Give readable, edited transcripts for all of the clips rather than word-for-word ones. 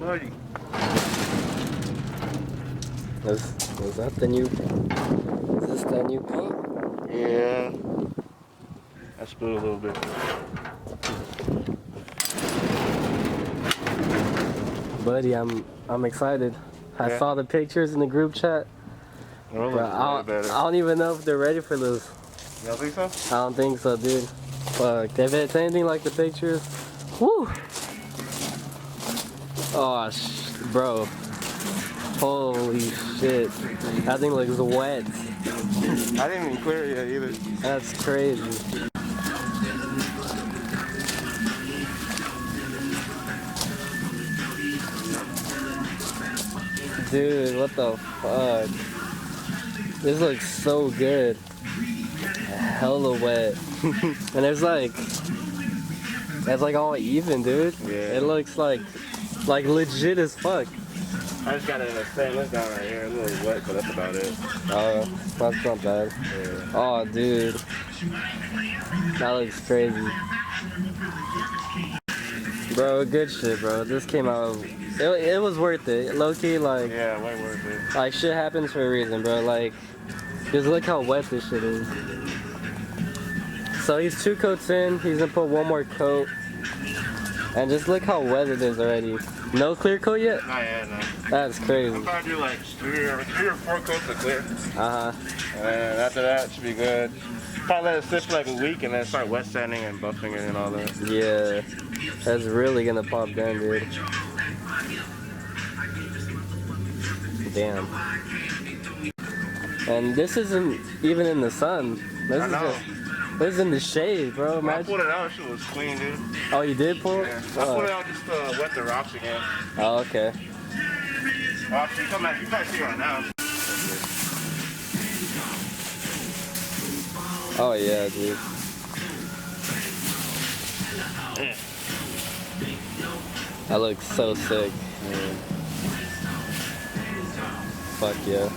buddy. Was that the new? Is this the new paint? Yeah. I spilled a little bit. Buddy, I'm excited. I Yeah. saw the pictures in the group chat. Bro, Bro, I don't even know if they're ready for this. You don't think so? I don't think so, dude. Fuck, if it's anything like the pictures, whoo! Oh, bro. Holy shit. That thing looks wet. I didn't even clear it yet either. That's crazy. Dude, what the fuck? This looks so good. Hella wet. And it's like all even, dude. Yeah. It looks like legit as fuck. I just got it in a stainless down right here. A little wet, but that's about it. That's not bad. Yeah. Oh, dude. That looks crazy. Bro, good shit, bro. This came out. It was worth it. Low key, like. Yeah, way worth it. Like, shit happens for a reason, bro. Like, just look how wet this shit is. So he's 2 coats in. He's gonna put 1 more coat. And just look how wet it is already. No clear coat yet? Not yet, no. That's crazy. I'm trying to do like 3 or 4 coats of clear. Uh-huh. And then after that, it should be good. Probably let it sit for like a week and then start wet sanding and buffing it and all that. Yeah. That's really gonna pop down, dude. Damn. And this isn't even in the sun. This is in the shade, bro. When I pulled it out, shit was clean, dude. Oh, you did pull it? Yeah. I pulled it out just to wet the rocks again. Oh, okay. Well, actually, you can't see right now. Oh, yeah, dude. That looks so sick. Man. Fuck yeah.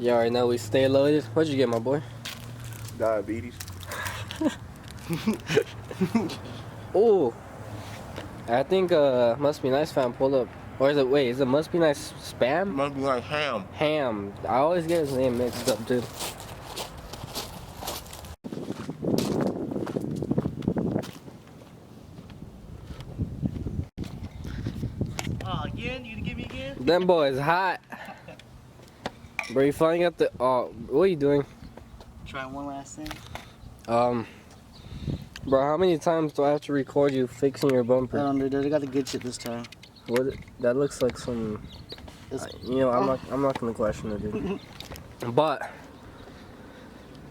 You already know we stay loaded. What'd you get, my boy? Diabetes. Oh, I think Must Be Nice fan pulled up. Or is it, wait, is it Must Be Nice Spam? Must be like ham. Ham. I always get his name mixed up, dude. Oh, again? You gonna give me again? Them boys hot. Bro, you finally got the, oh, what are you doing? Try one last thing. Bro, how many times do I have to record you fixing your bumper? I don't know, dude. I got the good shit this time. What? That looks like some. You know, I'm not gonna question it, dude. But,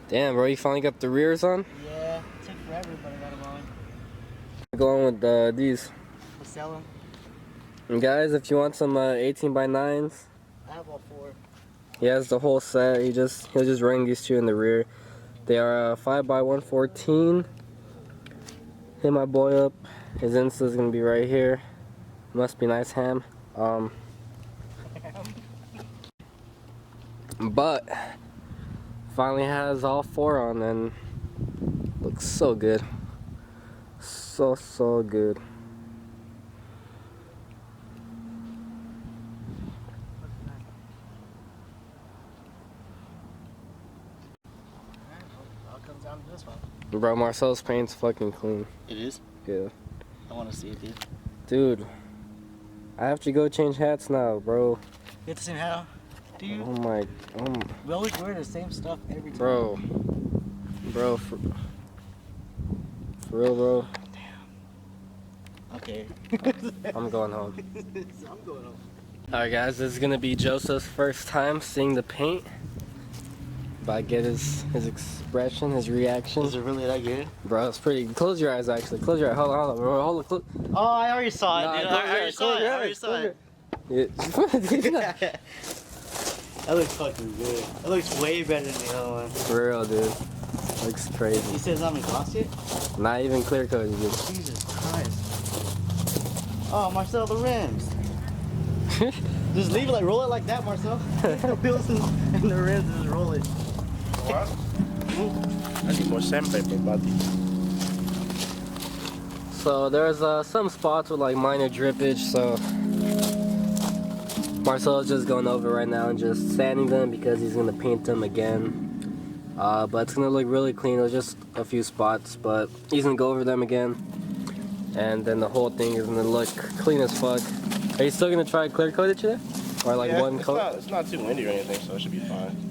damn, bro, you finally got the rears on. Yeah, it took forever, but I got them on. Going with these. We'll sell them. And guys, if you want some 18x9s, I have all 4. he has the whole set. He'll just ring these 2 in the rear. They are 5x114. Hit my boy up. His Insta's gonna be right here. Must Be Nice Ham. But finally has all 4 on and looks so good. So good. All comes down to this one. Bro, Marcel's paint's fucking clean. It is? Yeah. I want to see it, dude. Dude, I have to go change hats now, bro. You get the same hat on? Do you? Oh my, We always wear the same stuff every time. bro, for real, bro. Okay. I'm going home. I'm going home. Alright guys, this is gonna be Joseph's first time seeing the paint. But I get his expression, his reaction. Is it really that good? Bro, it's pretty. Close your eyes actually. Close your eyes. Hold on, bro. Hold on. Oh, I already saw it, Nah, dude. close I your already eyes, saw close it. your I already eyes, saw close it. Yeah. That looks fucking good. That looks way better than the other one. For real, dude. Looks You crazy. said it's not even gloss yet? Not even clear coated, dude. Jesus Christ. Oh, Marcel, the rims. Just leave it, like, roll it like that, Marcel. The wheels and the rims, just roll it. What? I need more sandpaper, buddy. So there's some spots with like minor drippage, so Marcel's just going over right now and just sanding them because he's gonna paint them again. But it's gonna look really clean. There's just a few spots, but he's gonna go over them again, and then the whole thing is gonna look clean as fuck. Are you still gonna try clear coat it today, or like Yeah, one coat? It's not too windy or anything, so it should be fine.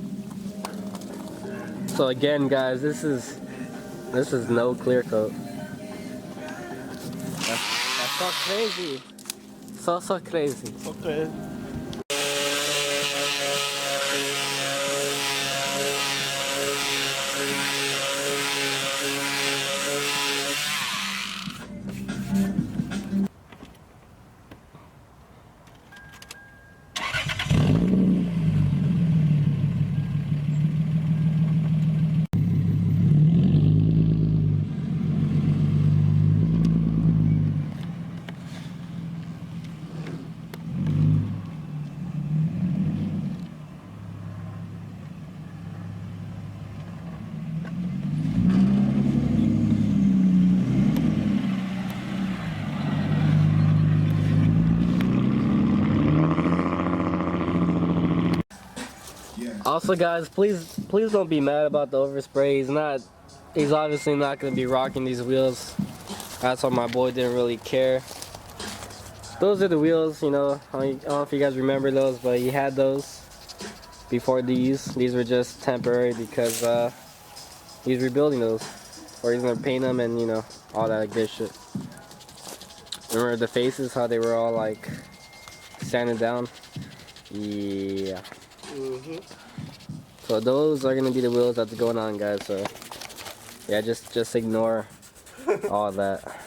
So again, guys, this is no clear coat. That's so crazy. So crazy. Okay. Also, guys, please don't be mad about the overspray. He's obviously not gonna be rocking these wheels. That's why my boy didn't really care. Those are the wheels, you know. I don't know if you guys remember those, but he had those before these. These were just temporary because he's rebuilding those, or he's gonna paint them and, you know, all that good shit. Remember the faces, how they were all like sanded down? Yeah. So those are gonna be the wheels that's going on, guys. So yeah, just ignore all that.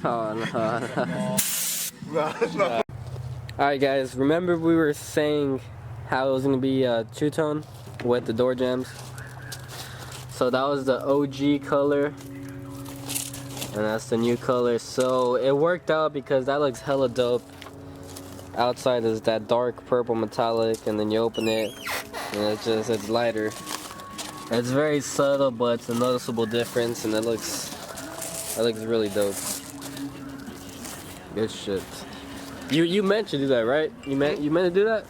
Oh no. Alright guys, remember we were saying how it was going to be two-tone with the door jambs? So that was the OG color, and that's the new color. So it worked out because that looks hella dope. Outside is that dark purple metallic, and then you open it and it's lighter. It's very subtle, but it's a noticeable difference, and it looks really dope. Good shit. You meant to do that, right? You meant to do that?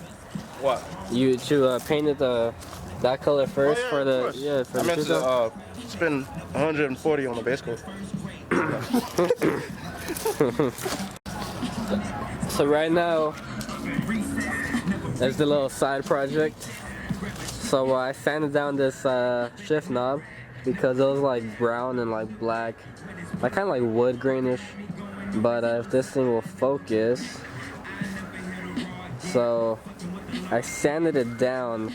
What? You painted that color first for the I meant to spend 140 on the base coat. So right now, there's the little side project. So I sanded down this shift knob because it was like brown and like black, like kind of like wood grainish. But if this thing will focus, so I sanded it down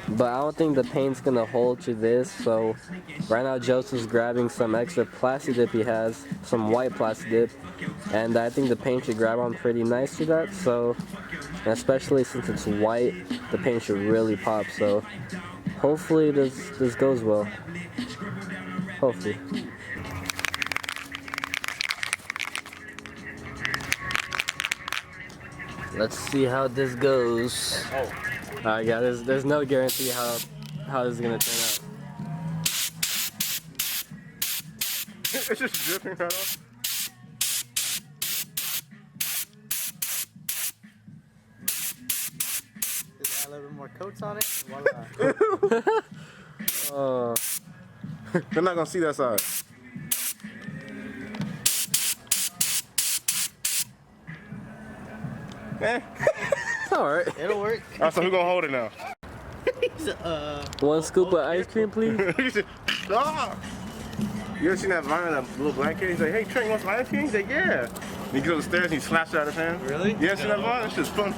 but I don't think the paint's gonna hold to this. So right now Joseph's grabbing some extra plastic dip he has, some white plastic dip, and I think the paint should grab on pretty nice to that. So, and especially since it's white, the paint should really pop. So hopefully this goes well. Hopefully. Let's see how this goes. Alright guys, there's no guarantee how this is gonna turn out. It's just dripping right off. Just add a little bit more coats on it. And voila. Oh, They're not gonna see that side. Eh. it's alright. It'll work. Alright, so who gonna hold it now? One scoop of ice cream, please. Ah! You ever seen that vine of that little black kid? He's like, hey, Trent, you want some ice cream? He's like, yeah. And he goes upstairs and he slaps it out of his hand. Really? You ever seen that vine? It's just fun.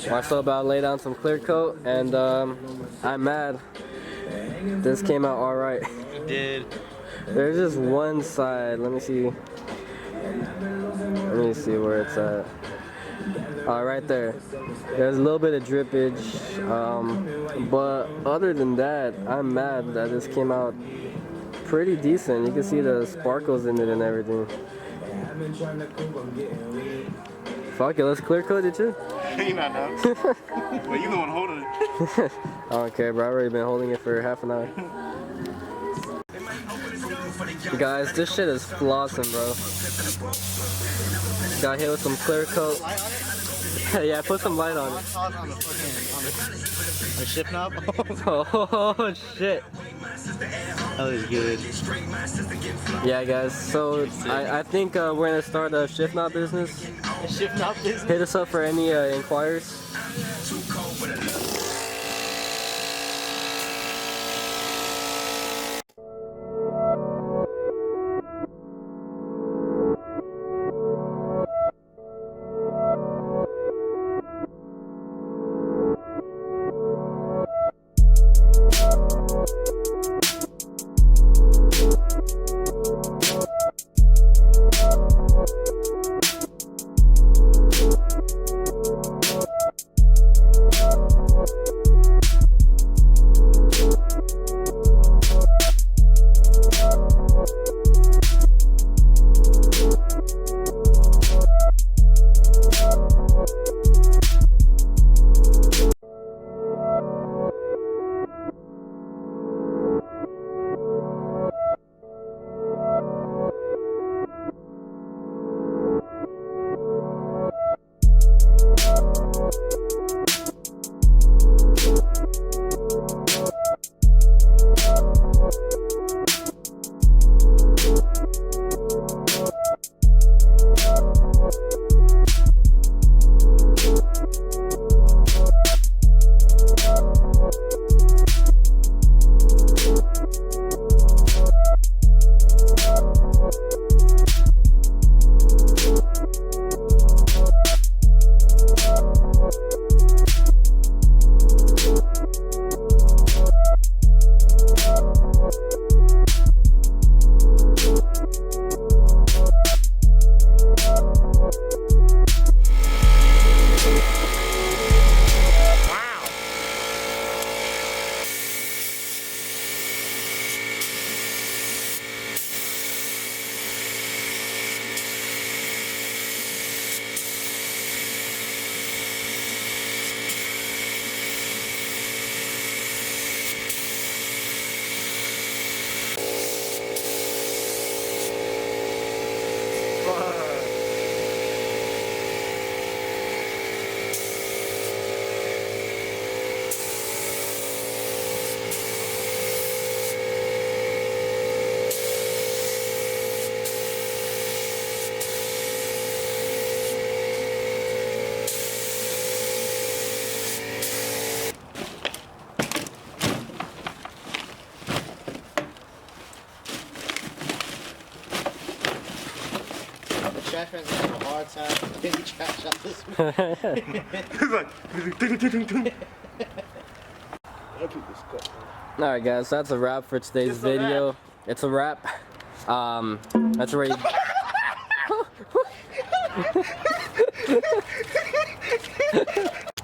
Marcel about to lay down some clear coat, and I'm mad. This came out alright. It did. There's just one side. Let me see. Let me see where it's at. Right there. There's a little bit of drippage, but other than that, I'm mad that this came out pretty decent. You can see the sparkles in it and everything. Fuck it, let's clear coat it too. You're not done. Well, you the one holding it. I don't care, bro. I've already been holding it for half an hour. Guys, this shit is flossing, bro. Got hit with some clear coat. Yeah, put some light on it. On the shift knob. Oh shit. That was good. Yeah, guys. So I think we're gonna start a shift knob business. A shift knob business. Hit us up for any inquiries. It's like, ding, ding, ding, ding. Alright guys, so that's a wrap for today's video. It's a wrap. That's already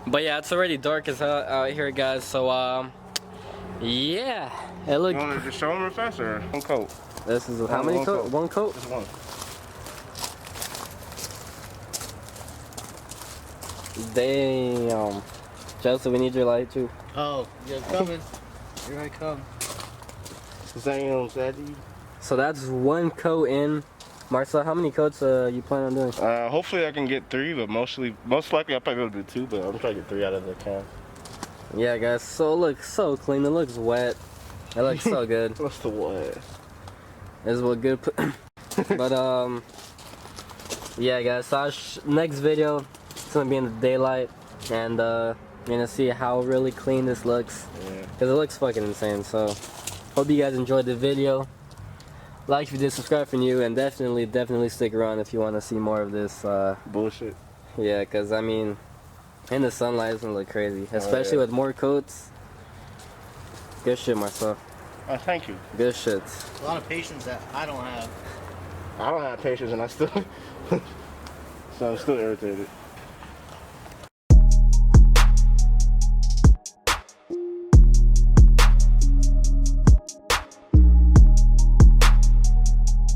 but yeah, it's already dark as hell out here, guys, so yeah, it looks. You want to just show them real fast or one coat? This is how many coat? One coat? Just one. Damn. Joseph, we need your light too. Oh, you're coming. Here I come. Damn, Zaddy. So that's one coat in. Marcel, how many coats you plan on doing? Hopefully I can get 3, but most likely I'll probably be able to do 2, but I'm trying to get 3 out of the can. Yeah, guys, so it looks so clean. It looks wet. It looks so good. What's the what? This is what good. But yeah, guys. So next video, it's gonna be in the daylight, and you're gonna see how really clean this looks. Yeah. Cause it looks fucking insane. So hope you guys enjoyed the video. Like if you did, subscribe if you're new, and definitely stick around if you want to see more of this. Bullshit. Yeah, cause I mean, in the sunlight it's gonna look crazy, especially with more coats. Good shit, Marcel. Thank you. Good shit. A lot of patience that I don't have. I don't have patience and I still so I'm still irritated.